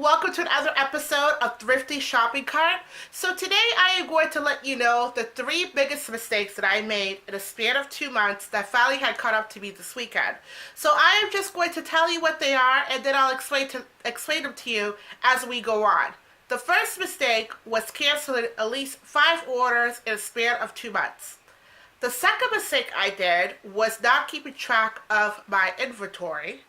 welcome to another episode of Thrifty Shopping Cart. So today I am going to let you know the 3 biggest mistakes that I made in a span of 2 months that finally had caught up to me this weekend. So I am just going to tell you what they are, and then I'll explain them to you as we go on. The first mistake was canceling at least 5 orders in a span of 2 months. The second mistake I did was not keeping track of my inventory.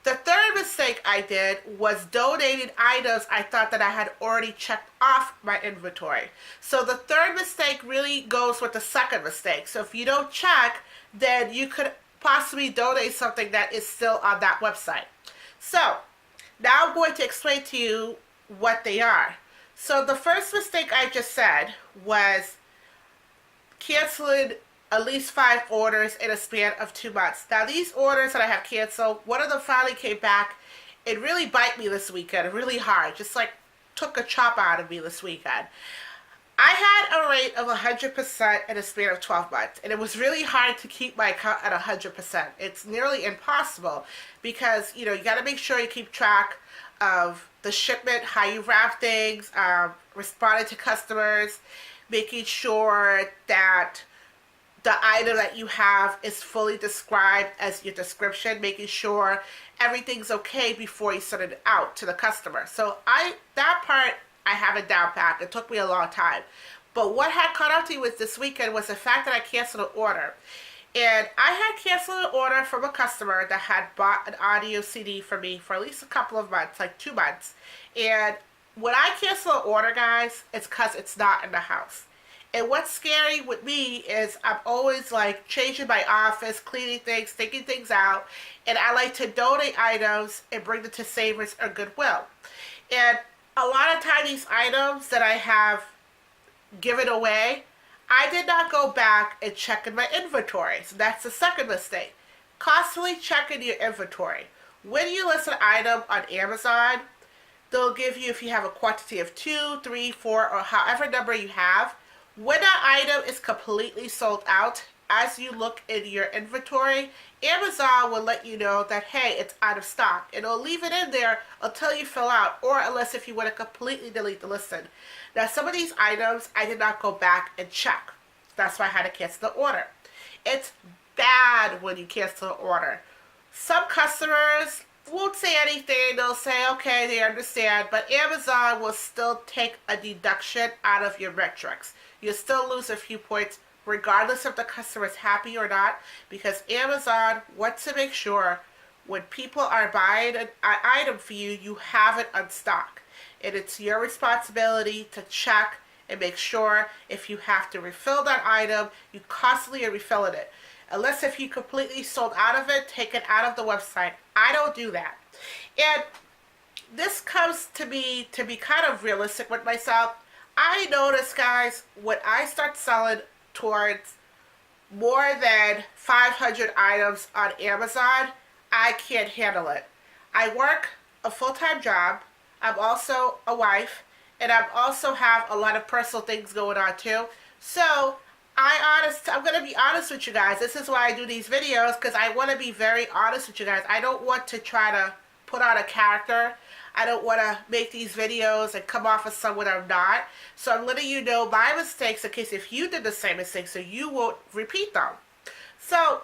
The third mistake I did was donating items I thought that I had already checked off my inventory. So the third mistake really goes with the second mistake. So if you don't check, then you could possibly donate something that is still on that website. So now I'm going to explain to you what they are. So the first mistake I just said was canceling at least 5 orders in a span of 2 months. Now these orders that I have canceled, one of them finally came back. It really bit me this weekend, really hard. Just like took a chop out of me this weekend. I had a rate of 100% in a span of 12 months, and it was really hard to keep my account at 100%. It's nearly impossible because, you got to make sure you keep track of the shipment, how you wrap things, responding to customers, making sure that the item that you have is fully described as your description, making sure everything's okay before you send it out to the customer. So that part I have it down pat. It took me a long time. But what had caught up to me with this weekend was the fact that I canceled an order. And I had canceled an order from a customer that had bought an audio CD for me for at least a couple of months, like 2 months. And when I cancel an order, guys, it's because it's not in the house. And what's scary with me is I'm always like changing my office, cleaning things, taking things out, and I like to donate items and bring them to Savers or Goodwill. And a lot of times these items that I have given away, I did not go back and check in my inventory. So that's the second mistake. Constantly checking your inventory. When you list an item on Amazon, they'll give you, if you have a quantity of 2, 3, 4, or however number you have, when that item is completely sold out, as you look in your inventory, Amazon will let you know that, hey, it's out of stock. And it'll leave it in there until you fill out, or unless if you want to completely delete the listing. Now, some of these items, I did not go back and check. That's why I had to cancel the order. It's bad when you cancel an order. Some customers won't say anything. They'll say, okay, they understand, but Amazon will still take a deduction out of your metrics. You'll still lose a few points regardless if the customer is happy or not, because Amazon wants to make sure when people are buying an item for you, you have it on stock. And it's your responsibility to check and make sure if you have to refill that item, you constantly are refilling it. Unless if you completely sold out of it, take it out of the website. I don't do that. And this comes to me to be kind of realistic with myself. I notice, guys, when I start selling towards more than 500 items on Amazon, I can't handle it. I work a full-time job. I'm also a wife, and I also have a lot of personal things going on too. So I'm going to be honest with you guys. This is why I do these videos, because I want to be very honest with you guys. I don't want to try to put on a character. I don't want to make these videos and come off as someone I'm not. So I'm letting you know my mistakes in case if you did the same mistake so you won't repeat them. So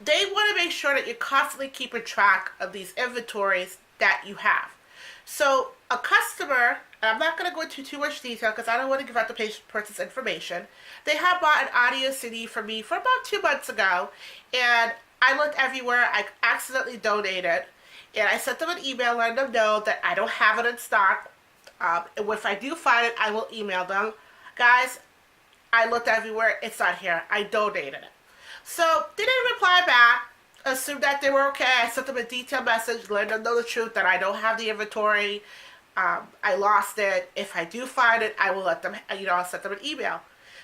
they want to make sure that you're constantly keeping track of these inventories that you have. So a customer, and I'm not going to go into too much detail because I don't want to give out the person's information. They have bought an audio CD for me for about 2 months ago, and I looked everywhere. I accidentally donated, and I sent them an email letting them know that I don't have it in stock. And if I do find it, I will email them. Guys, I looked everywhere. It's not here. I donated it. So they didn't reply back. Assumed that they were okay. I sent them a detailed message, letting them know the truth that I don't have the inventory. I lost it. If I do find it, I will let them, I'll send them an email.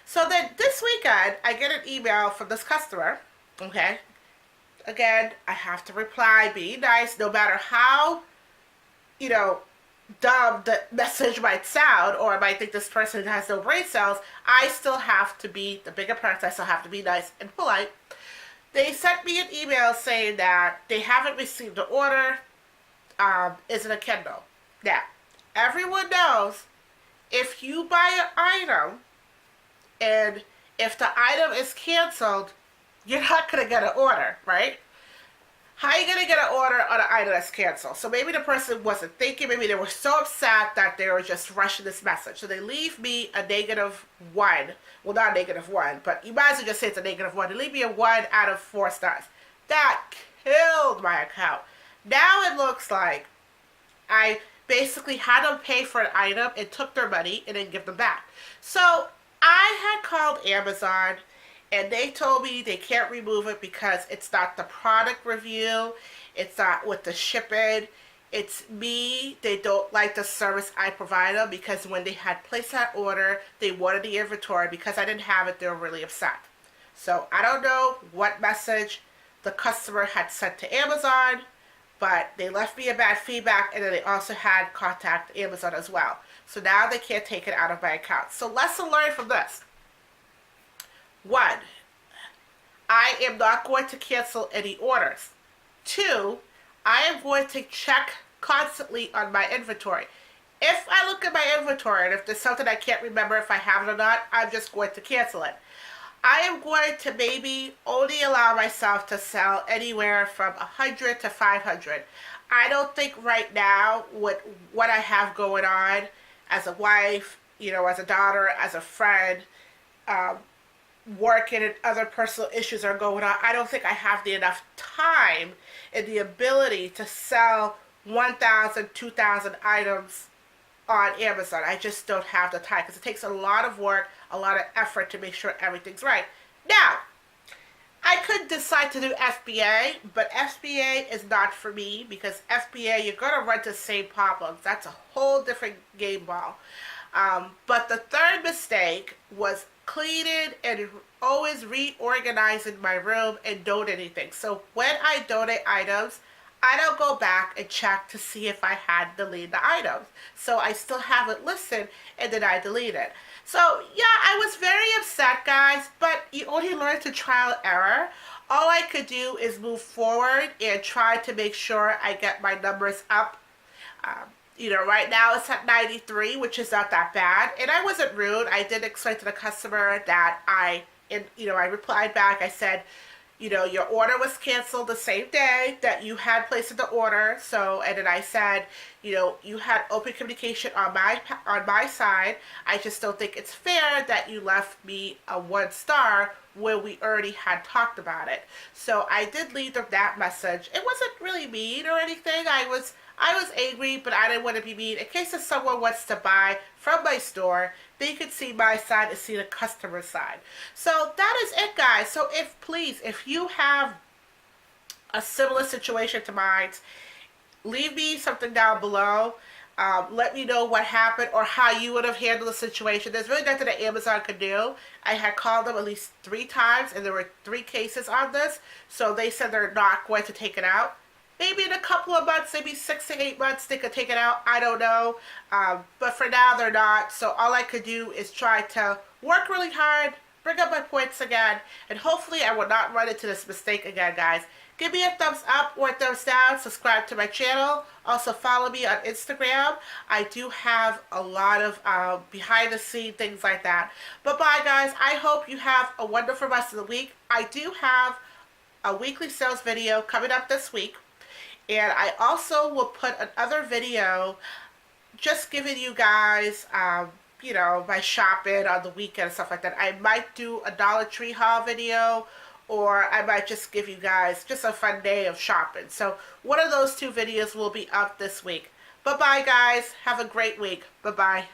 So then this weekend, I get an email from this customer, okay? Again, I have to reply, be nice, no matter how, dumb the message might sound, or I might think this person has no brain cells. I still have to be the bigger person. I still have to be nice and polite. They sent me an email saying that they haven't received the order. isn't a Kindle. Now, everyone knows if you buy an item and if the item is canceled, you're not going to get an order, right? How are you going to get an order on an item that's canceled? So maybe the person wasn't thinking, maybe they were so upset that they were just rushing this message. So they leave me a -1. Well, not a -1, but you might as well just say it's a -1. They leave me a 1 out of 4 stars. That killed my account. Now it looks like I basically had them pay for an item and took their money and then give them back. So I had called Amazon and they told me they can't remove it because it's not the product review, it's not with the shipping, it's me. They don't like the service I provide them because when they had placed that order, they wanted the inventory. Because I didn't have it, they were really upset. So I don't know what message the customer had sent to Amazon, but they left me a bad feedback, and then they also had contact Amazon as well. So now they can't take it out of my account. So lesson learned from this. 1, I am not going to cancel any orders. 2, I am going to check constantly on my inventory. If I look at my inventory and if there's something I can't remember if I have it or not, I'm just going to cancel it. I am going to maybe only allow myself to sell anywhere from 100 to 500. I don't think right now with what I have going on as a wife, as a daughter, as a friend, working and other personal issues are going on, I don't think I have enough time and the ability to sell 1,000, 2,000 items on Amazon. I just don't have the time because it takes a lot of work, a lot of effort to make sure everything's right. Now, I could decide to do FBA, but FBA is not for me because FBA, you're going to run into the same problems. That's a whole different game ball. But the third mistake was cleaning and always reorganizing my room and donating things. So when I donate items, I don't go back and check to see if I had deleted the items. So I still have it listed and then I delete it. So yeah, I was very upset, guys, but you only learn to trial and error. All I could do is move forward and try to make sure I get my numbers up. Right now it's at 93, which is not that bad. And I wasn't rude. I did explain to the customer that I replied back. I said, your order was canceled the same day that you had placed the order. So, and then I said, you had open communication on my side. I just don't think it's fair that you left me a 1 star where we already had talked about it. So I did leave them that message. It wasn't really mean or anything. I was angry, but I didn't want to be mean. In case if someone wants to buy from my store, they can see my side and see the customer side. So that is it, guys. So if you have a similar situation to mine, leave me something down below. Let me know what happened or how you would have handled the situation. There's really nothing that Amazon could do. I had called them at least 3 times, and there were 3 cases on this. So they said they're not going to take it out. Maybe in a couple of months, maybe 6 to 8 months, they could take it out. I don't know. But for now, they're not. So all I could do is try to work really hard, bring up my points again, and hopefully I will not run into this mistake again, guys. Give me a thumbs up or a thumbs down. Subscribe to my channel. Also follow me on Instagram. I do have a lot of behind the scene things like that. But bye, guys. I hope you have a wonderful rest of the week. I do have a weekly sales video coming up this week. And I also will put another video just giving you guys, my shopping on the weekend and stuff like that. I might do a Dollar Tree haul video, or I might just give you guys just a fun day of shopping. So one of those 2 videos will be up this week. Bye-bye, guys. Have a great week. Bye-bye.